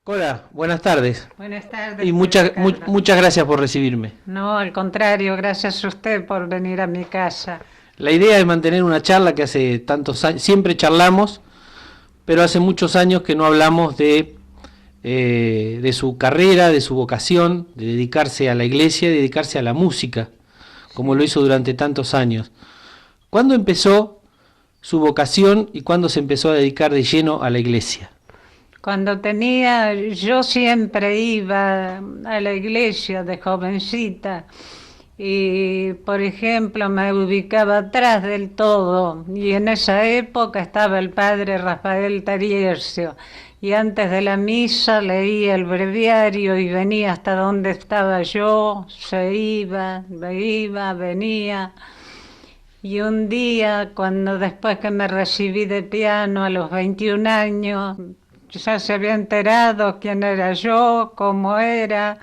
Cora, buenas tardes Buenas tardes, y Julio Carlos. muchas gracias por recibirme. No, al contrario, gracias a usted por venir a mi casa. La idea es mantener una charla que hace tantos años, siempre charlamos, pero hace muchos años que no hablamos de su carrera, de su vocación, de dedicarse a la iglesia y dedicarse a la música, como lo Sí. hizo durante tantos años. ¿Cuándo empezó su vocación y cuándo se empezó a dedicar de lleno a la iglesia? Yo siempre iba a la iglesia de jovencita y, por ejemplo, me ubicaba atrás del todo y en esa época estaba el padre Rafael Tariercio y antes de la misa leía el breviario y venía hasta donde estaba yo, venía. Y un día, cuando después que me recibí de piano a los 21 años, ya se había enterado quién era yo, cómo era,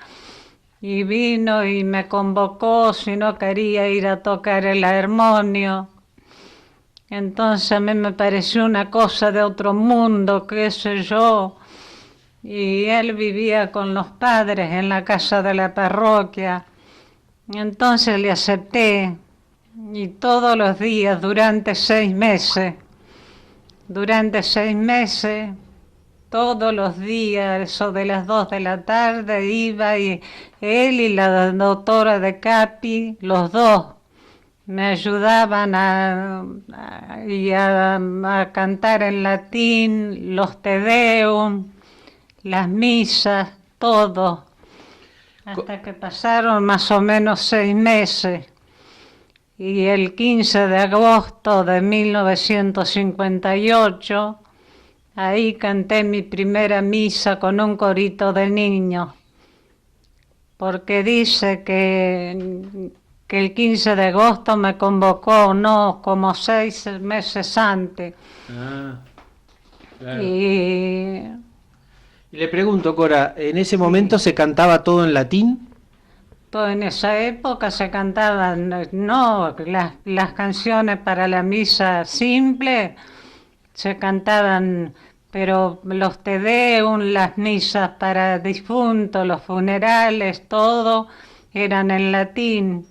y vino y me convocó si no quería ir a tocar el armonio. Entonces a mí me pareció una cosa de otro mundo, qué sé yo, y él vivía con los padres en la casa de la parroquia. Entonces le acepté y todos los días durante 6 meses, todos los días, eso de las 2 de la tarde, iba y él y la doctora de Capi, los dos, me ayudaban a cantar en latín, los Te Deum, las misas, todo, Co- hasta que pasaron más o menos 6 meses. Y el 15 de agosto de 1958, ahí canté mi primera misa con un corito de niños, porque dice que el 15 de agosto me convocó, no, como 6 meses antes. Ah, claro. Y Y le pregunto, Cora, ¿en ese momento sí, se cantaba todo en latín? pues en esa época se cantaban, no, las canciones para la misa simple se cantaban, pero los Te Deum, las misas para difuntos, los funerales, todo eran en latín.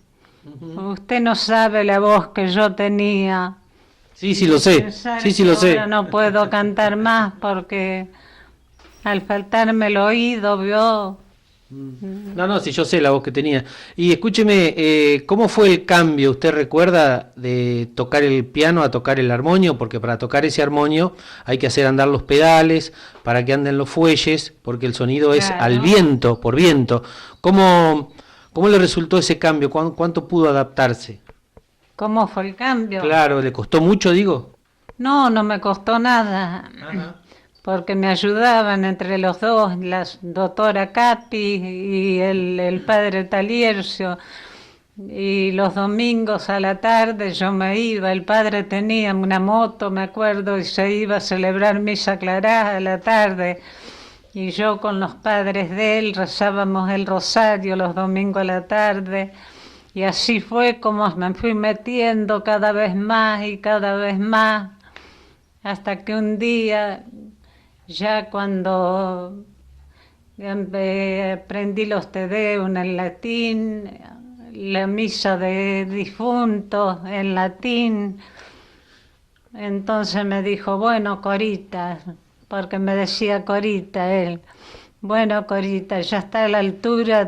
Ujú. Usted no sabe la voz que yo tenía. Sí, sí lo De sé, sí, pensar sí que lo ahora sé. no puedo cantar más porque al faltarme el oído, vio. No, no, sí, yo sé la voz que tenía. Y escúcheme, ¿cómo fue el cambio? ¿Usted recuerda de tocar el piano a tocar el armonio? Porque para tocar ese armonio hay que hacer andar los pedales, para que anden los fuelles, porque el sonido es al Claro. viento, por viento. ¿Cómo, cómo le resultó ese cambio? ¿Cuánto pudo adaptarse? ¿Cómo fue el cambio? Claro, ¿le costó mucho, digo? No, no me costó nada, Ajá. porque me ayudaban entre los dos, la doctora Capi y el padre Taliercio. Y los domingos a la tarde yo me iba, el padre tenía una moto, me acuerdo, y se iba a celebrar misa clará a la tarde. Y yo con los padres de él rezábamos el rosario los domingos a la tarde. Y así fue como me fui metiendo cada vez más y cada vez más, hasta que un día, ya cuando aprendí los Te Deum en latín, la misa de difuntos en latín, entonces me dijo, bueno, Corita, porque me decía Corita él, bueno, Corita, ya está a la altura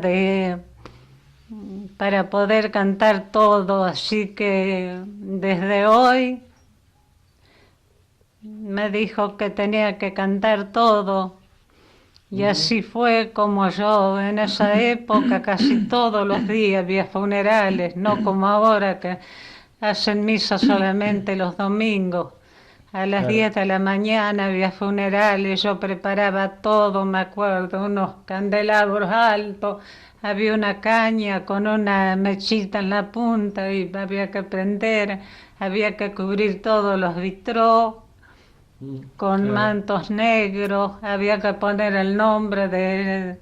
para poder cantar todo, así que desde hoy me dijo que tenía que cantar todo. Y Ujú. así fue como yo en esa época casi todos los días había funerales, no como ahora que hacen misa solamente los domingos. A las Claro. 10 de la mañana había funerales, yo preparaba todo, me acuerdo, unos candelabros altos, había una caña con una mechita en la punta y había que prender, había que cubrir todos los vitrós con Claro. mantos negros, había que poner el nombre del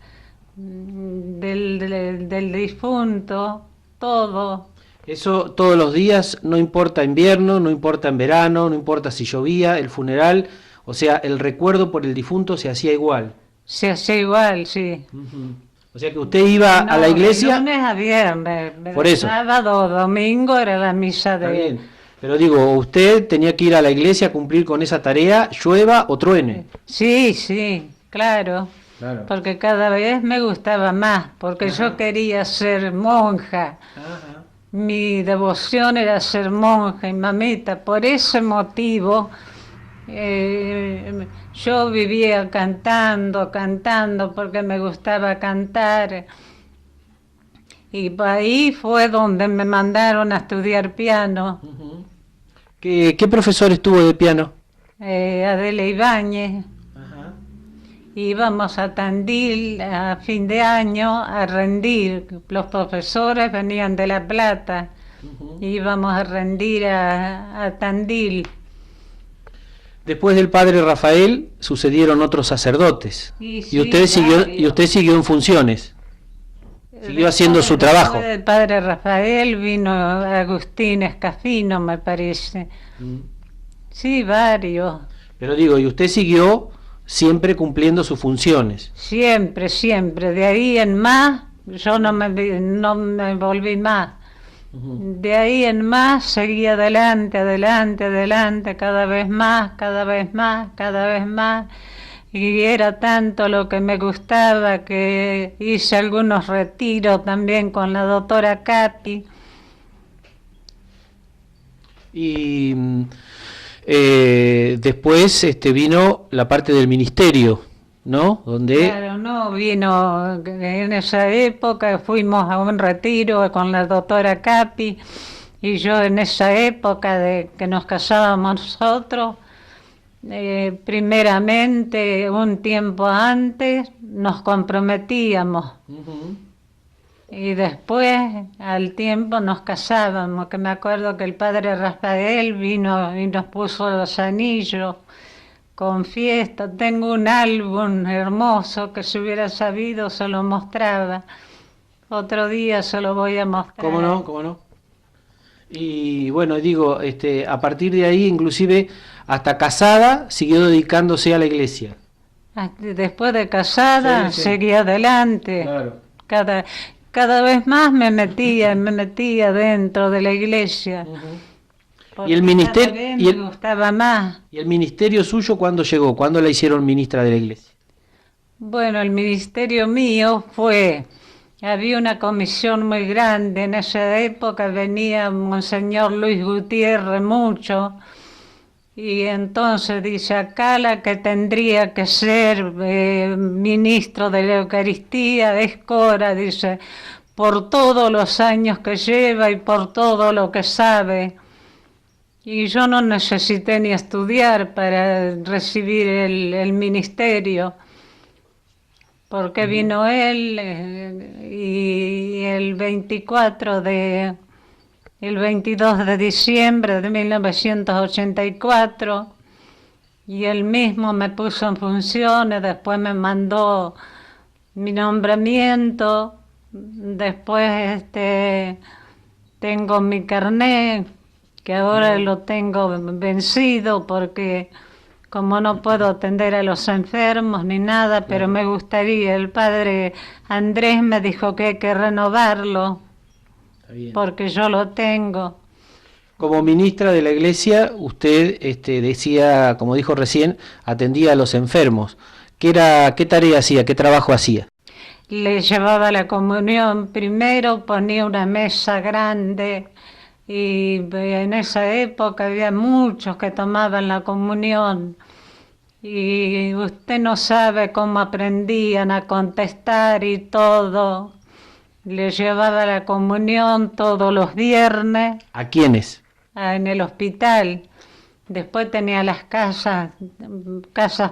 difunto, todo. Eso todos los días, no importa invierno, no importa en verano, no importa si llovía, el funeral, o sea, el recuerdo por el difunto se hacía igual. Se hacía igual, sí. Ujú. O sea que usted iba a la No, iglesia, de lunes a viernes, por eso, sábado, domingo era la misa está de... bien. Pero digo, usted tenía que ir a la iglesia a cumplir con esa tarea, llueva o truene. Sí, sí, claro, Claro. porque cada vez me gustaba más, porque yo Ajá. quería ser monja. Ajá. Mi devoción era ser monja y mamita. Por ese motivo, yo vivía cantando, cantando, porque me gustaba cantar. Y ahí fue donde me mandaron a estudiar piano. Ujú. ¿Qué profesor estuvo de piano? Adela Ibáñez. Ajá. Íbamos a Tandil a fin de año a rendir. Los profesores venían de La Plata. Ujú. Íbamos a rendir a Tandil. Después del padre Rafael sucedieron otros sacerdotes Y y sí, usted siguió en funciones, siguió haciendo su Después trabajo. del padre Rafael vino Agustín Escafino, me parece. Sí, varios. Pero digo, y usted siguió siempre cumpliendo sus funciones. Siempre, siempre. De ahí en más, yo no me volví más. Ujú. De ahí en más seguí adelante, adelante, adelante, cada vez más, cada vez más, cada vez más. Y era tanto lo que me gustaba que hice algunos retiros también con la doctora Capi. Y después vino la parte del ministerio, ¿no? Donde... Claro, no, vino en esa época, fuimos a un retiro con la doctora Capi y yo en esa época de que nos casábamos nosotros, primeramente un tiempo antes nos comprometíamos Ujú. y después al tiempo nos casábamos, que me acuerdo que el padre Rafael vino y nos puso los anillos con fiesta. Tengo un álbum hermoso que si hubiera sabido se lo mostraba. Otro día se lo voy a mostrar. ¿Cómo no? ¿Cómo no? Y bueno, digo, a partir de ahí, inclusive hasta casada, siguió dedicándose a la iglesia. Después de casada, Sí, sí. seguí adelante. Claro. Cada vez más me metía dentro de la iglesia. ¿Y el Porque ministerio, cada vez me gustaba más. y el ministerio suyo cuándo llegó? ¿Cuándo la hicieron ministra de la iglesia? Bueno, el ministerio mío había una comisión muy grande, en esa época venía Monseñor Luis Gutiérrez mucho, y entonces dice, acá la que tendría que ser ministro de la Eucaristía es Cora, dice, por todos los años que lleva y por todo lo que sabe. Y yo no necesité ni estudiar para recibir el ministerio, porque vino él y el 22 de diciembre de 1984, y él mismo me puso en funciones, después me mandó mi nombramiento, después tengo mi carnet, que ahora lo tengo vencido porque como no puedo atender a los enfermos ni nada, pero me gustaría, el padre Andrés me dijo que hay que renovarlo, Está bien. porque yo lo tengo. Como ministra de la iglesia, usted decía, como dijo recién, atendía a los enfermos. ¿Qué tarea hacía? ¿Qué trabajo hacía? Le llevaba la comunión primero, ponía una mesa grande y en esa época había muchos que tomaban la comunión y usted no sabe cómo aprendían a contestar y todo. Le llevaba la comunión todos los viernes ¿A quiénes? en el hospital. Después tenía las casas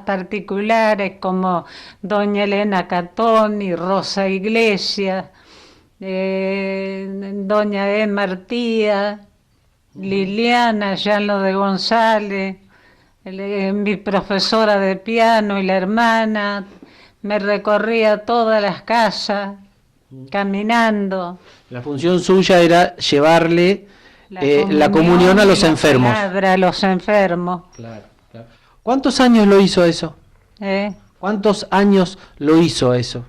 particulares como doña Elena Catón y Rosa Iglesias, doña E. Martía, Liliana Llano de González, mi profesora de piano y la hermana. Me recorría todas las casas caminando. La función suya era llevarle la comunión a los enfermos. A los enfermos. Claro, claro. ¿Cuántos años lo hizo eso? ¿Cuántos años lo hizo eso?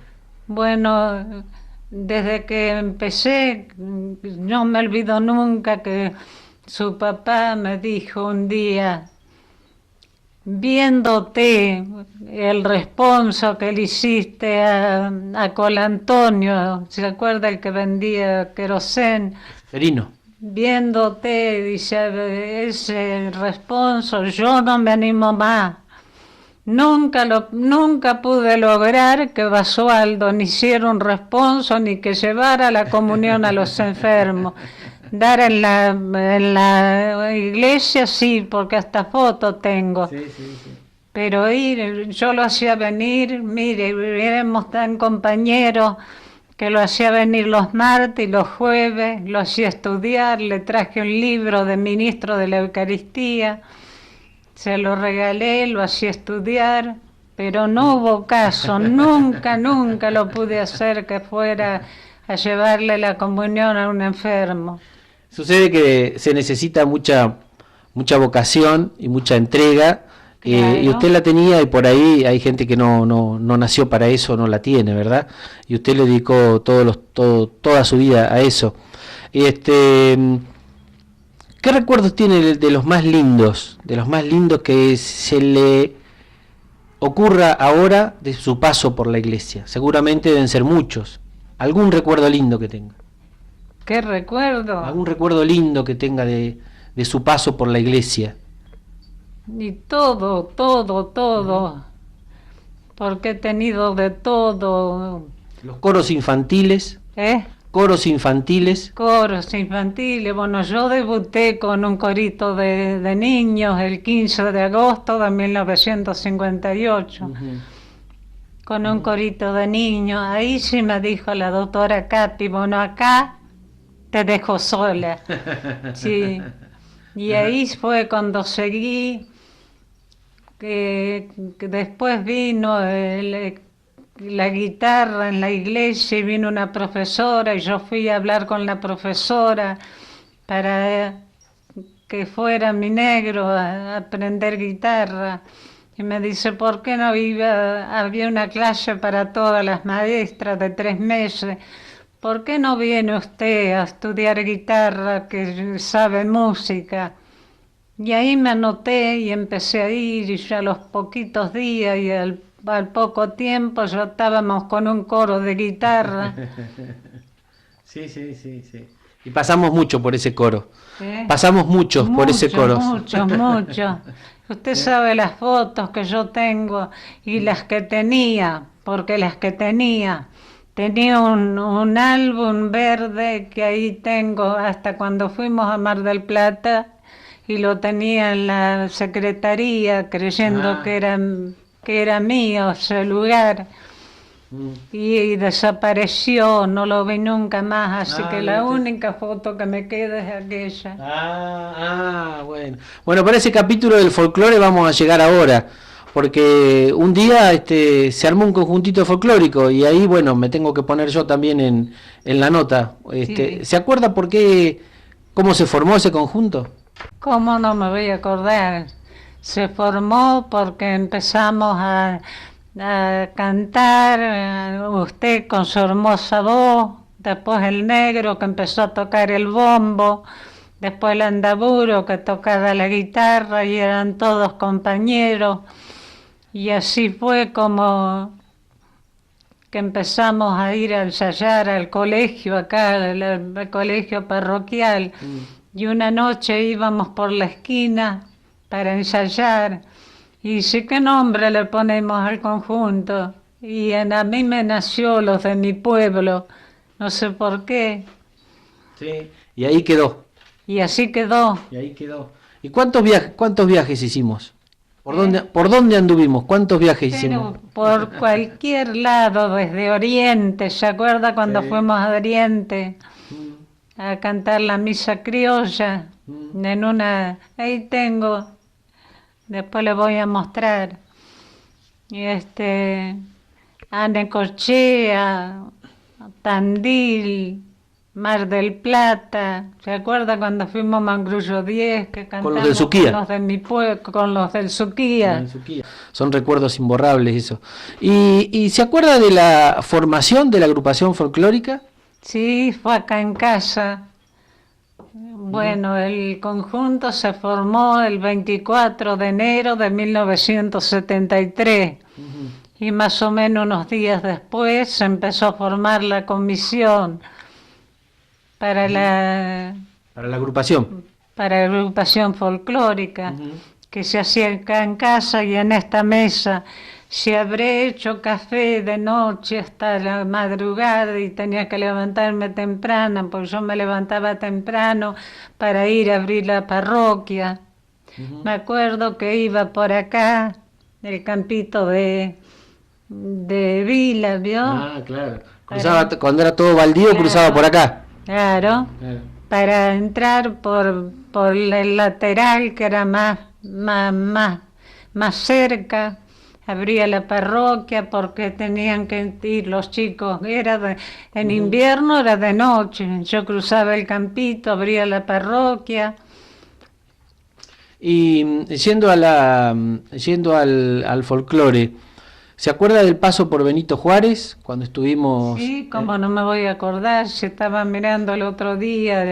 Bueno, desde que empecé, no me olvido nunca que su papá me dijo un día, viéndote el responso que le hiciste a Colantonio, ¿se acuerda el que vendía querosén? Ferino. Viéndote, dice, ese responso, yo no me animo más. Nunca pude lograr que Basualdo ni hiciera un responso ni que llevara la comunión a los enfermos. Dar en la iglesia sí, porque hasta foto tengo. Sí, sí, sí. Pero yo lo hacía venir, mire, éramos tan compañeros que lo hacía venir los martes y los jueves, lo hacía estudiar, le traje un libro de ministro de la Eucaristía. Se lo regalé, lo hacía estudiar, pero no hubo caso, nunca lo pude hacer que fuera a llevarle la comunión a un enfermo. Sucede que se necesita mucha vocación y mucha entrega, Claro. y usted la tenía y por ahí hay gente que no nació para eso, no la tiene, ¿verdad? Y usted le dedicó toda su vida a eso. ¿Qué recuerdos tiene de los más lindos que se le ocurra ahora de su paso por la iglesia? Seguramente deben ser muchos. ¿Algún recuerdo lindo que tenga? ¿Qué recuerdo? ¿Algún recuerdo lindo que tenga de su paso por la iglesia? Y todo, porque he tenido de todo. Los coros infantiles. Coros infantiles. Coros infantiles. Bueno, yo debuté con un corito de niños el 15 de agosto de 1958. Uh-huh. Con un corito de niños. Ahí sí me dijo la doctora Capi, bueno, acá te dejo sola. Sí. Y ahí fue cuando seguí, que después vino la guitarra en la iglesia y vino una profesora y yo fui a hablar con la profesora para que fuera mi negro a aprender guitarra. Y me dice, ¿por qué no había una clase para todas las maestras de 3 meses? ¿Por qué no viene usted a estudiar guitarra que sabe música? Y ahí me anoté y empecé a ir y ya a los poquitos días y al poco tiempo ya estábamos con un coro de guitarra. Sí. Y pasamos mucho por ese coro. Pasamos muchos por ese coro. Muchos. Usted sabe las fotos que yo tengo y las que tenía, porque las que tenía un álbum verde que ahí tengo hasta cuando fuimos a Mar del Plata y lo tenía en la secretaría creyendo que era mío ese lugar. Y desapareció, no lo vi nunca más, así que la única foto que me queda es aquella. Bueno. Bueno, para ese capítulo del folclore vamos a llegar ahora, porque un día se armó un conjuntito folclórico y ahí, bueno, me tengo que poner yo también en la nota. Sí. ¿Se acuerda cómo se formó ese conjunto? ¿Cómo no me voy a acordar? Se formó porque empezamos a cantar, usted con su hermosa voz, después el negro que empezó a tocar el bombo, después el andaburo que tocaba la guitarra y eran todos compañeros. Y así fue como que empezamos a ir a ensayar al colegio acá, al colegio parroquial. Y una noche íbamos por la esquina para ensayar. Y dice, ¿qué nombre le ponemos al conjunto? Y a mí me nació los de mi pueblo, no sé por qué. Sí, y ahí quedó. Y así quedó. ¿Y cuántos viajes hicimos? ¿Por dónde anduvimos? ¿Cuántos viajes hicimos? Por cualquier lado, desde Oriente. ¿Se acuerda cuando fuimos a Oriente a cantar la misa criolla? Ahí tengo, después le voy a mostrar. A Necochea, Tandil, Mar del Plata. ¿Se acuerda cuando fuimos a Mangrullo 10 que cantamos Con los del Suquía. con los de mi pueblo, con los del Suquía? Son recuerdos imborrables eso. ¿Y se acuerda de la formación de la agrupación folclórica? Sí, fue acá en casa. Bueno, el conjunto se formó el 24 de enero de 1973 y más o menos unos días después se empezó a formar la comisión para la agrupación. para la agrupación folclórica que se hacía acá en casa y en esta mesa. Si habré hecho café de noche hasta la madrugada y tenía que levantarme temprano, porque yo me levantaba temprano para ir a abrir la parroquia. Me acuerdo que iba por acá, el campito de Vila, ¿vio? Ah, claro. Cruzaba, cuando era todo baldío, Claro. cruzaba por acá. Claro, para entrar por el lateral que era más cerca. Abría la parroquia porque tenían que ir los chicos, en invierno era de noche, yo cruzaba el campito, abría la parroquia. Y yendo al folclore, ¿se acuerda del paso por Benito Juárez cuando estuvimos? Sí, como no me voy a acordar, si estaba mirando el otro día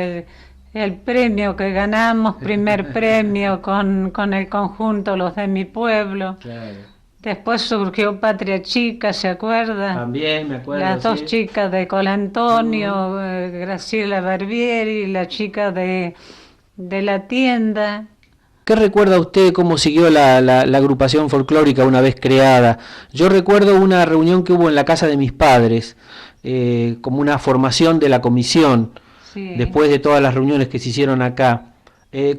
el premio que ganamos, primer premio con el conjunto Los de mi pueblo. Claro. Después surgió Patria Chica, ¿se acuerda? También me acuerdo. Las dos sí. chicas de Colantonio, Graciela Barbieri, la chica de la tienda. ¿Qué recuerda usted cómo siguió la agrupación folclórica una vez creada? Yo recuerdo una reunión que hubo en la casa de mis padres, como una formación de la comisión, Sí. después de todas las reuniones que se hicieron acá.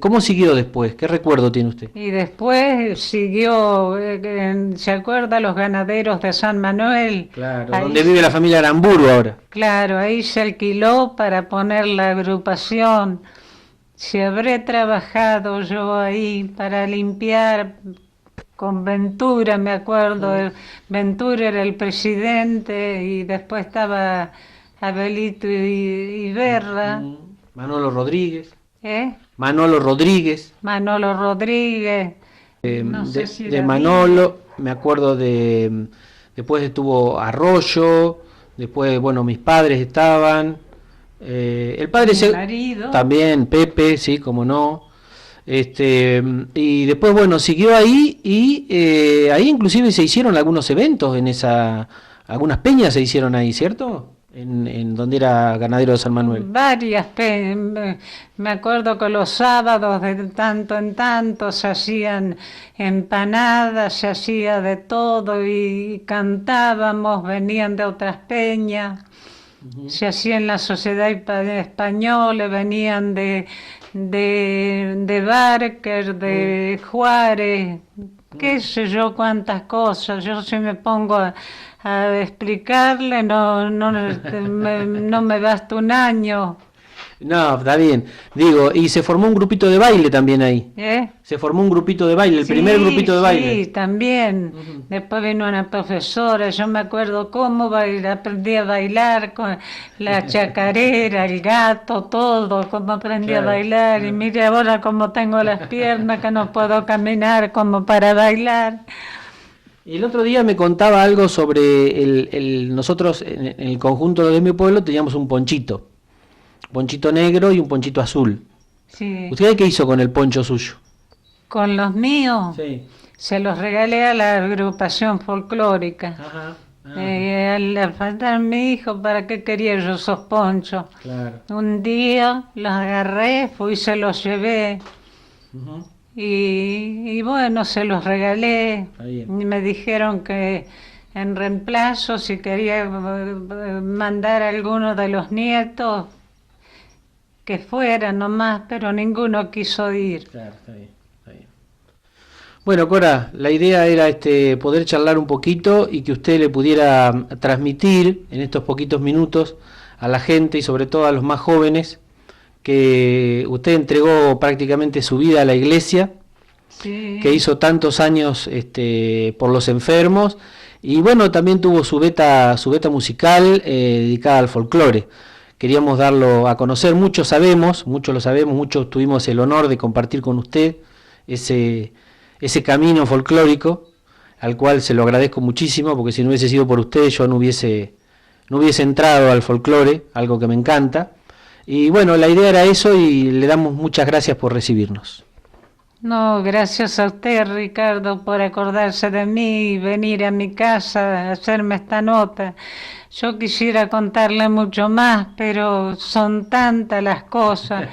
¿Cómo siguió después? ¿Qué recuerdo tiene usted? Y después siguió, ¿se acuerda? Los ganaderos de San Manuel. Claro, Ahí donde vive la familia Aramburu ahora. Claro, ahí se alquiló para poner la agrupación. Si habré trabajado yo ahí para limpiar con Ventura, me acuerdo. Ventura era el presidente y después estaba Abelito Iberra. Manolo Rodríguez. ¿Eh? Manolo Rodríguez. Manolo Rodríguez. No sé si de era Manolo, me acuerdo después estuvo Arroyo, después, bueno, mis padres estaban, el padre Mi marido. también, Pepe, sí, como no, y después, bueno, siguió ahí y ahí inclusive se hicieron algunos eventos algunas peñas se hicieron ahí, ¿cierto? En donde era ganadero de San Manuel. Varias, me acuerdo que los sábados de tanto en tanto se hacían empanadas, se hacía de todo y cantábamos, venían de otras peñas, se hacía en la Sociedad Española, venían de Barker, de Juárez, qué sé yo cuántas cosas. Yo si me pongo a explicarle, no me basta un año. No, está bien. Digo, y se formó un grupito de baile también ahí. Se formó un grupito de baile, el primer grupito de baile. Sí, también. Después vino una profesora, yo me acuerdo cómo aprendí a bailar con la chacarera, el gato, todo, cómo aprendí a bailar. Y mire ahora cómo tengo las piernas, que no puedo caminar como para bailar. Y el otro día me contaba algo sobre nosotros en el conjunto de mi pueblo teníamos un ponchito negro y un ponchito azul. Sí. ¿Usted qué hizo con el poncho suyo? Con los míos, Sí. se los regalé a la agrupación folclórica. Ajá. Al faltar mi hijo, ¿para qué quería yo esos ponchos? Claro. Un día los agarré, fui y se los llevé. Y bueno, se los regalé. Y me dijeron que en reemplazo, si quería mandar a alguno de los nietos, que fuera nomás, pero ninguno quiso ir. Claro, está bien. Bueno, Cora, la idea era poder charlar un poquito y que usted le pudiera transmitir en estos poquitos minutos a la gente y sobre todo a los más jóvenes que usted entregó prácticamente su vida a la iglesia, Sí. que hizo tantos años por los enfermos y bueno, también tuvo su beta musical dedicada al folclore, queríamos darlo a conocer. Muchos sabemos, muchos lo sabemos, muchos tuvimos el honor de compartir con usted ese camino folclórico, al cual se lo agradezco muchísimo, porque si no hubiese sido por usted yo no hubiese entrado al folclore, algo que me encanta. Y bueno, la idea era eso y le damos muchas gracias por recibirnos. No, gracias a usted, Ricardo, por acordarse de mí y venir a mi casa a hacerme esta nota. Yo quisiera contarle mucho más, pero son tantas las cosas.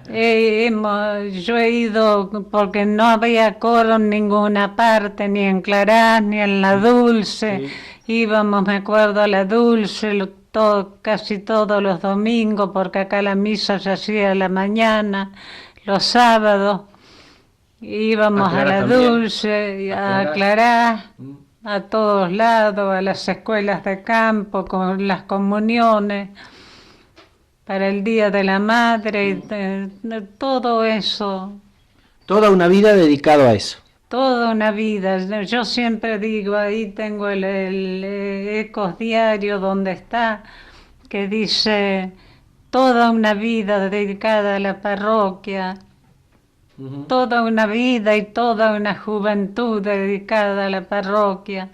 Yo he ido porque no había coro en ninguna parte, ni en Clarás, ni en La Dulce. Sí. Íbamos, me acuerdo, a La Dulce casi todos los domingos, porque acá la misa se hacía a la mañana, los sábados. Íbamos a La Dulce, a Clarás, a todos lados, a las escuelas de campo, con las comuniones, para el Día de la Madre, todo eso. Toda una vida dedicado a eso. Toda una vida. Yo siempre digo, ahí tengo el Ecos Diario donde está, que dice, toda una vida dedicada a la parroquia. Toda una vida y toda una juventud dedicada a la parroquia.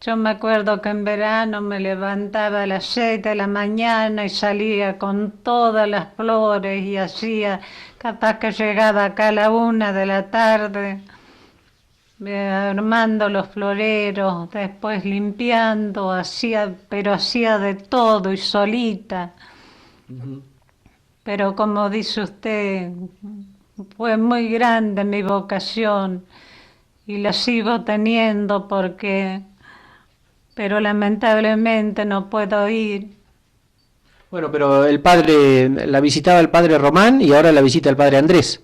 Yo me acuerdo que en verano me levantaba a las 6 de la mañana y salía con todas las flores y hacía, capaz que llegaba acá a la 1 de la tarde, armando los floreros, después limpiando, pero hacía de todo y solita. Pero como dice usted, fue muy grande mi vocación y la sigo teniendo pero lamentablemente no puedo ir. Bueno, pero la visitaba el padre Román y ahora la visita el padre Andrés.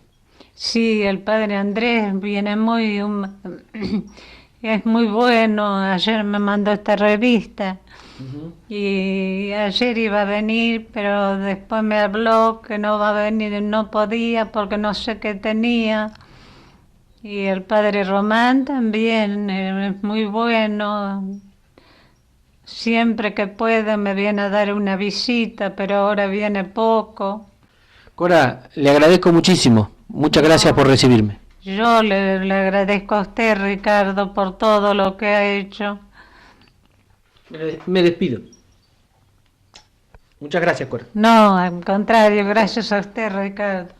Sí, el padre Andrés viene es muy bueno. Ayer me mandó esta revista. Y ayer iba a venir, pero después me habló que no va a venir, no podía porque no sé qué tenía. Y el padre Román también es muy bueno. Siempre que puede me viene a dar una visita, pero ahora viene poco. Cora, le agradezco muchísimo. Muchas gracias por recibirme. Yo le agradezco a usted, Ricardo, por todo lo que ha hecho. Me despido. Muchas gracias, Cora. No, al contrario, gracias a usted, Ricardo.